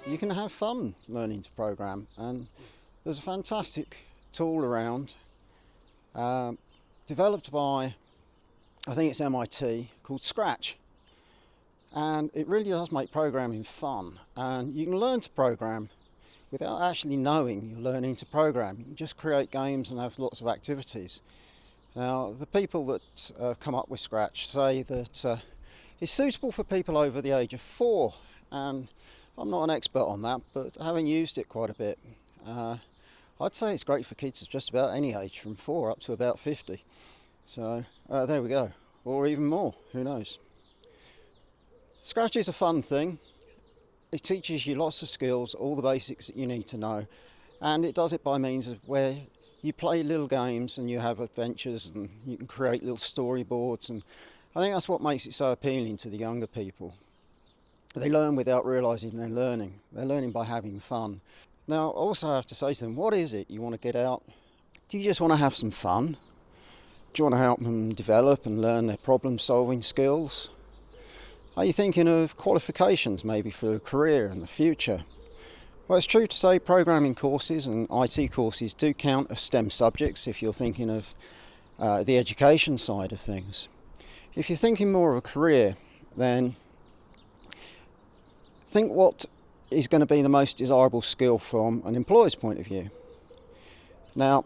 you can have fun learning to program, and there's a fantastic tool around uh, developed by, I think it's MIT, called Scratch. And it really does make programming fun, and you can learn to program without actually knowing you're learning to program. You can just create games and have lots of activities. Now, the people that come up with Scratch say that it's suitable for people over the age of 4, and I'm not an expert on that, but having used it quite a bit, I'd say it's great for kids of just about any age, from 4 up to about 50. So there we go, or even more, who knows. Scratch is a fun thing. It teaches you lots of skills, all the basics that you need to know, and it does it by means of where you play little games and you have adventures and you can create little storyboards, and I think that's what makes it so appealing to the younger people. They learn without realising they're learning. They're learning by having fun. Now, also I have to say to them, what is it you want to get out? Do you just want to have some fun? Do you want to help them develop and learn their problem-solving skills? Are you thinking of qualifications maybe for a career in the future? Well, it's true to say programming courses and IT courses do count as STEM subjects if you're thinking of the education side of things. If you're thinking more of a career, then think what is going to be the most desirable skill from an employer's point of view. Now,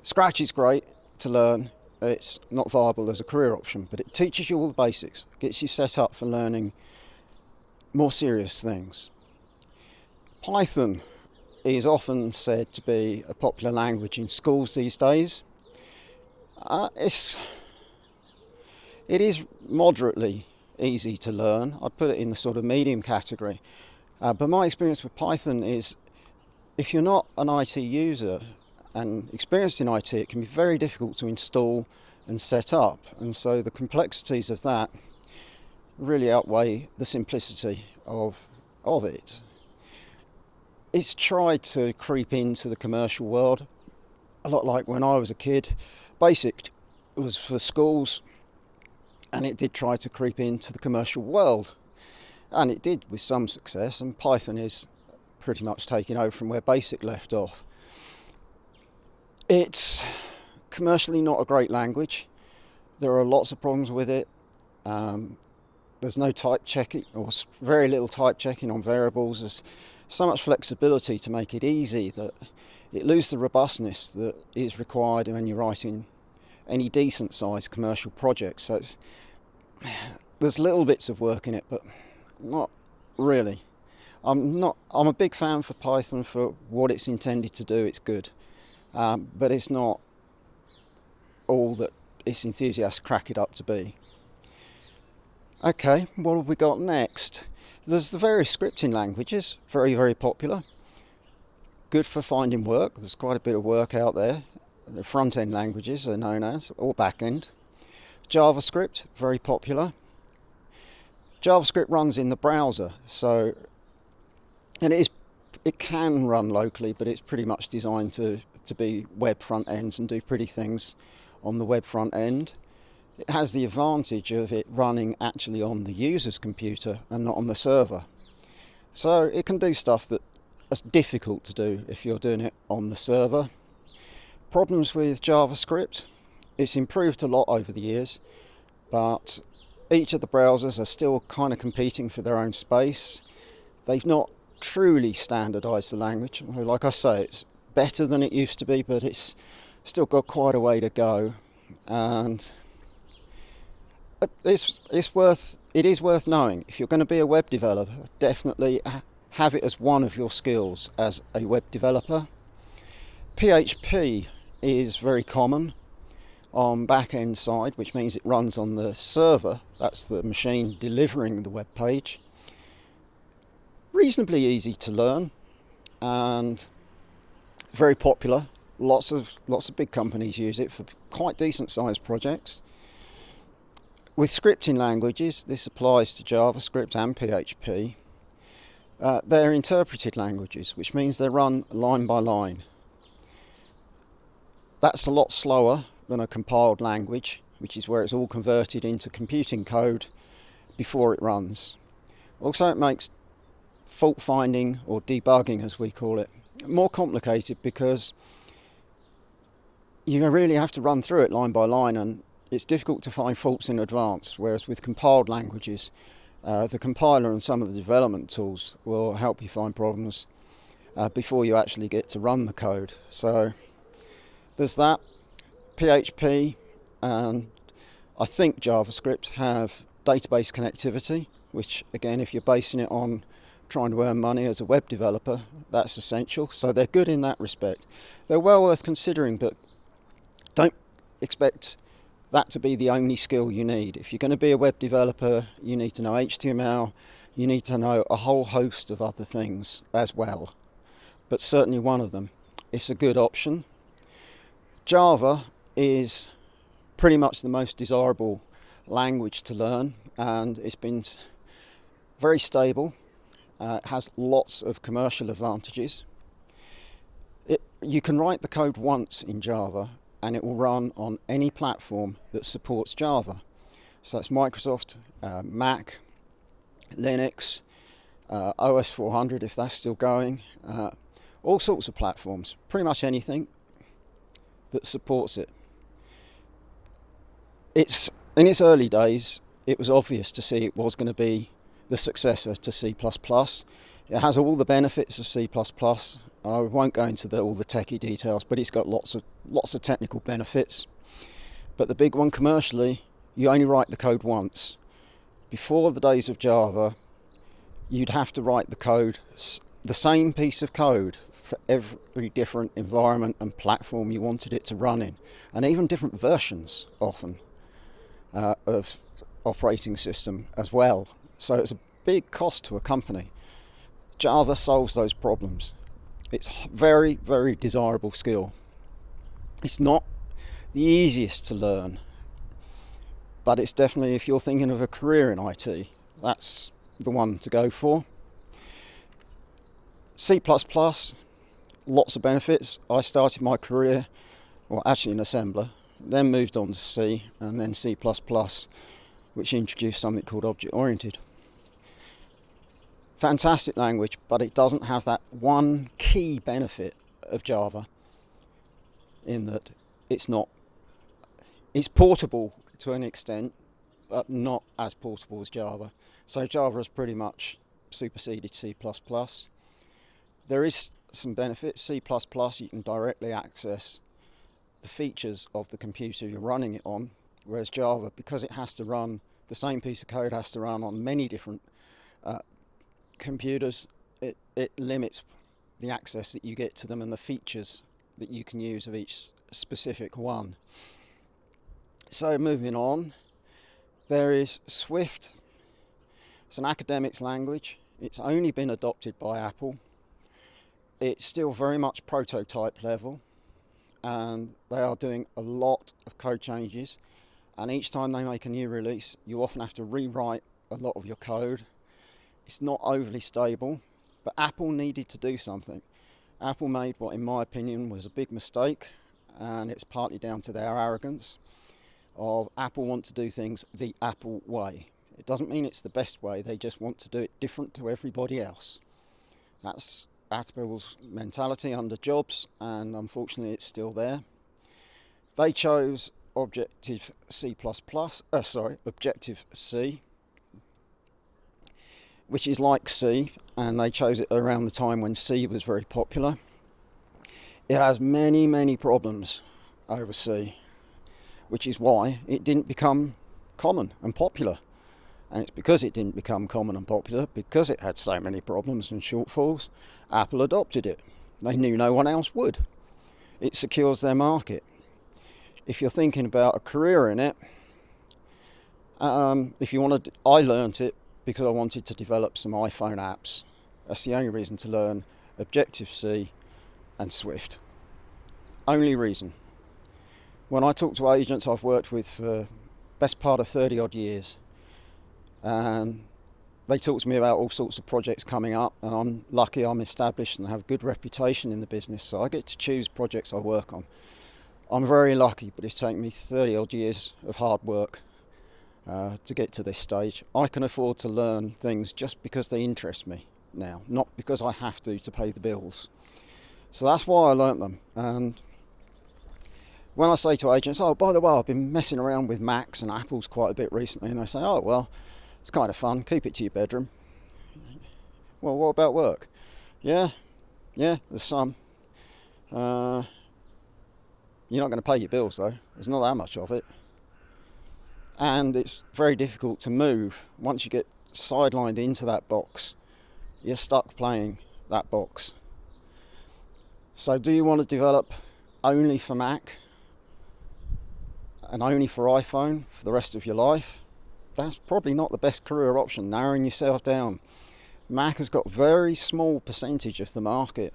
Scratch is great to learn. It's not viable as a career option, but it teaches you all the basics, gets you set up for learning more serious things. Python is often said to be a popular language in schools these days. It is moderately easy to learn. I'd put it in the sort of medium category. But my experience with Python is, if you're not an IT user and experienced in IT, it can be very difficult to install and set up, and so the complexities of that really outweigh the simplicity of it. It's tried to creep into the commercial world, a lot like when I was a kid. BASIC was for schools, and it did try to creep into the commercial world, and it did with some success, and Python is pretty much taking over from where BASIC left off. It's commercially not a great language. There are lots of problems with it. There's no type checking, or very little type checking on variables. There's so much flexibility to make it easy that it loses the robustness that is required when you're writing any decent sized commercial project. So there's little bits of work in it, but not really. I'm a big fan for Python for what it's intended to do. It's good. But it's not all that its enthusiasts crack it up to be. Okay, what have we got next? There's the various scripting languages, very, very popular. Good for finding work. There's quite a bit of work out there. The front-end languages are known as, or back-end. JavaScript, very popular. JavaScript runs in the browser, and it can run locally, but it's pretty much designed to be web front ends and do pretty things on the web front end. It has the advantage of it running actually on the user's computer and not on the server. So it can do stuff that's difficult to do if you're doing it on the server. Problems with JavaScript: it's improved a lot over the years, but each of the browsers are still kind of competing for their own space. They've not truly standardized the language. Like I say, it's better than it used to be, but it's still got quite a way to go, and it is worth knowing. If you're going to be a web developer, definitely have it as one of your skills as a web developer. PHP is very common on back-end side, which means it runs on the server. That's the machine delivering the web page. Reasonably easy to learn and very popular. Lots of big companies use it for quite decent sized projects. With scripting languages, this applies to JavaScript and PHP. They're interpreted languages, which means they run line by line. That's a lot slower than a compiled language, which is where it's all converted into computing code before it runs. Also, it makes fault finding, or debugging as we call it, more complicated because you really have to run through it line by line, and it's difficult to find faults in advance, whereas with compiled languages, the compiler and some of the development tools will help you find problems before you actually get to run the code. So there's that. PHP and I think JavaScript have database connectivity, which again, if you're basing it on trying to earn money as a web developer, that's essential. So they're good in that respect. They're well worth considering, but don't expect that to be the only skill you need. If you're going to be a web developer, you need to know HTML, you need to know a whole host of other things as well, but certainly one of them. It's a good option. Java is pretty much the most desirable language to learn, and it's been very stable. It has lots of commercial advantages. You can write the code once in Java and it will run on any platform that supports Java. So that's Microsoft, Mac, Linux, OS 400 if that's still going, all sorts of platforms, pretty much anything that supports it. In its early days, it was obvious to see it was going to be the successor to C++. It has all the benefits of C++. I won't go into all the techie details, but it's got lots of technical benefits. But the big one commercially, you only write the code once. Before the days of Java, you'd have to write the code, the same piece of code, for every different environment and platform you wanted it to run in, and even different versions often of operating system as well. So it's a big cost to a company. Java solves those problems. It's a very, very desirable skill. It's not the easiest to learn, but it's definitely, if you're thinking of a career in IT, that's the one to go for. C++, lots of benefits. I started my career, well, actually in assembler, then moved on to C, and then C++, which introduced something called object-oriented. Fantastic language, but it doesn't have that one key benefit of Java, in that it's portable to an extent, but not as portable as Java. So Java has pretty much superseded C++. There is some benefits. C++, you can directly access the features of the computer you're running it on, whereas Java, because it has to run, the same piece of code has to run on many different computers, it limits the access that you get to them and the features that you can use of each specific one. So moving on, there is Swift. It's an academics language. It's only been adopted by Apple. It's still very much prototype level, and they are doing a lot of code changes, and each time they make a new release you often have to rewrite a lot of your code. It's not overly stable, but Apple needed to do something. Apple made what in my opinion was a big mistake, and it's partly down to their arrogance of Apple want to do things the Apple way. It doesn't mean it's the best way, they just want to do it different to everybody else. That's Apple's mentality under Jobs, and unfortunately it's still there. They chose Objective-C, which is like C, and they chose it around the time when C was very popular. It has many, many problems over C, which is why it didn't become common and popular. And it's because it didn't become common and popular, because it had so many problems and shortfalls, Apple adopted it. They knew no one else would. It secures their market. If you're thinking about a career in it, if you want to, I learnt it because I wanted to develop some iPhone apps. That's the only reason to learn Objective-C and Swift. Only reason. When I talk to agents I've worked with for the best part of 30 odd years, and they talk to me about all sorts of projects coming up, and I'm lucky I'm established and have a good reputation in the business, so I get to choose projects I work on. I'm very lucky, but it's taken me 30 odd years of hard work to get to this stage. I can afford to learn things just because they interest me, now, not because I have to pay the bills. So that's why I learnt them. And when I say to agents, oh, by the way, I've been messing around with Macs and Apples quite a bit recently, and they say, oh, well, it's kind of fun, keep it to your bedroom. Well, what about work? Yeah, there's some. You're not going to pay your bills though, there's not that much of it. And it's very difficult to move. Once you get sidelined into that box, you're stuck playing that box. So do you want to develop only for Mac and only for iPhone for the rest of your life? That's probably not the best career option, narrowing yourself down. Mac has got very small percentage of the market,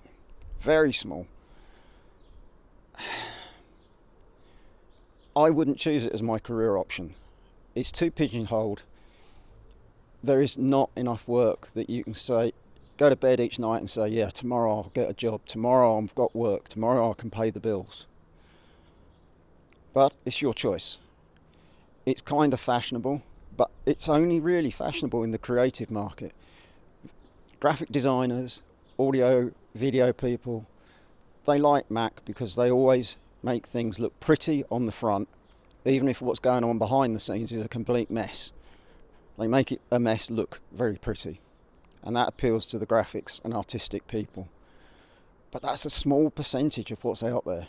very small. I wouldn't choose it as my career option. It's too pigeonholed. There is not enough work that you can say, go to bed each night and say, yeah, tomorrow I'll get a job, tomorrow I've got work, tomorrow I can pay the bills. But it's your choice. It's kind of fashionable, but it's only really fashionable in the creative market. Graphic designers, audio, video people, they like Mac because they always make things look pretty on the front, even if what's going on behind the scenes is a complete mess. They make it a mess look very pretty, and that appeals to the graphics and artistic people. But that's a small percentage of what's out there.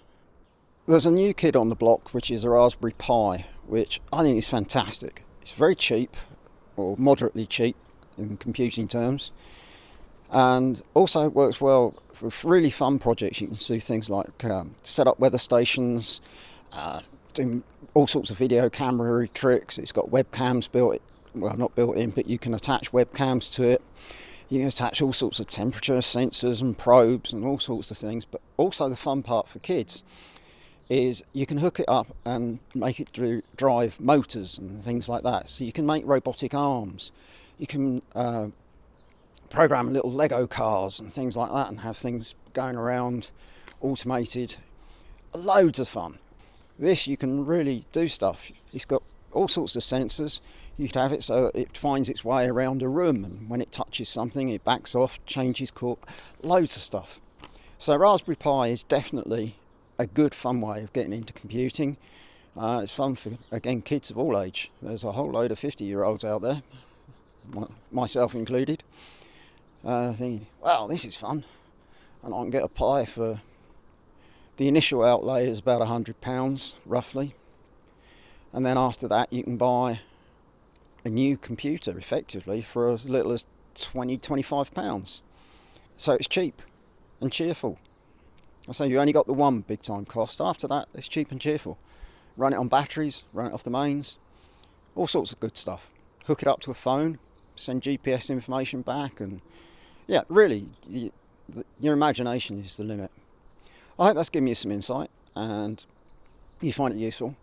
There's a new kid on the block, which is a Raspberry Pi, which I think is fantastic. It's very cheap, or moderately cheap in computing terms, and also it works well for really fun projects. You can do things like set up weather stations, do all sorts of video camera tricks. It's got webcams built, well, not built in, but you can attach webcams to it. You can attach all sorts of temperature sensors and probes and all sorts of things. But also the fun part for kids is you can hook it up and make it drive motors and things like that. So you can make robotic arms. You can program little Lego cars and things like that and have things going around automated. Loads of fun. This, you can really do stuff. It's got all sorts of sensors. You could have it so that it finds its way around a room, and when it touches something it backs off, changes course. Loads of stuff. So Raspberry Pi is definitely a good fun way of getting into computing. It's fun for, again, kids of all age. There's a whole load of 50-year-olds out there, myself included, thinking, wow, this is fun, and I can get a Pi for, the initial outlay is about £100 roughly, and then after that you can buy a new computer effectively for as little as £20-25. So it's cheap and cheerful. I say you only got the one big time cost. After that it's cheap and cheerful. Run it on batteries, run it off the mains, all sorts of good stuff. Hook it up to a phone, send GPS information back, and yeah, really, your imagination is the limit. I hope that's given you some insight and you find it useful.